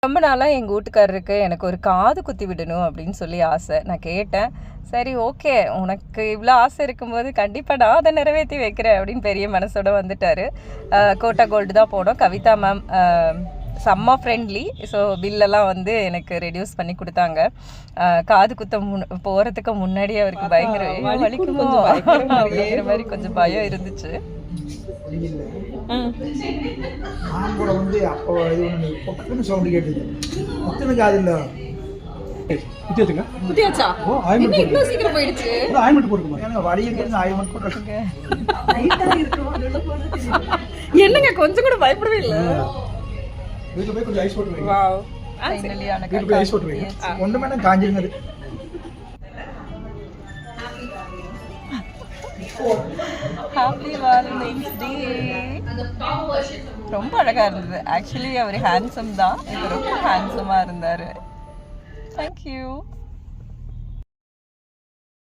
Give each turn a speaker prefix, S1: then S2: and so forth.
S1: ரொம்ப நாளாக எங்கள் வீட்டுக்காரருக்கு எனக்கு ஒரு காது குத்தி விடணும் அப்படின்னு சொல்லி ஆசை. நான் கேட்டேன். சரி ஓகே, உனக்கு இவ்வளோ ஆசை இருக்கும்போது கண்டிப்பாக நான் அதை நிறைவேற்றி வைக்கிறேன் அப்படின்னு பெரிய மனசோட வந்துட்டார். கோட்டா கோல்டு தான் போனோம். கவிதா மேம் செம்ம ஃப்ரெண்ட்லி. ஸோ பில்லெல்லாம் வந்து எனக்கு ரெடியூஸ் பண்ணி கொடுத்தாங்க. காது குத்த போகிறதுக்கு முன்னாடி அவருக்கு பயங்கர வலிக்குமோ அப்படிங்கிற மாதிரி கொஞ்சம் பயம் இருந்துச்சு.
S2: கூட வந்து அப்போ இது ஒன்று பொக்குன்னு சவுண்டு கேட்டுது. பொக்குன்னு காது இல்லை.
S1: என்னங்க கொஞ்சம் கூட பயப்படவே இல்லை.
S2: ஒன்றுமே காஞ்சிருந்தது.
S1: ஹாப்பி வேலண்டைன்ஸ் டே. ரொம்ப அழகா இருந்தது. ஆக்சுவலி அவர் ஹேண்ட்ஸம் தான், இப்போ ரொம்ப ஹேண்ட்ஸமாக இருந்தார். தேங்க்யூ.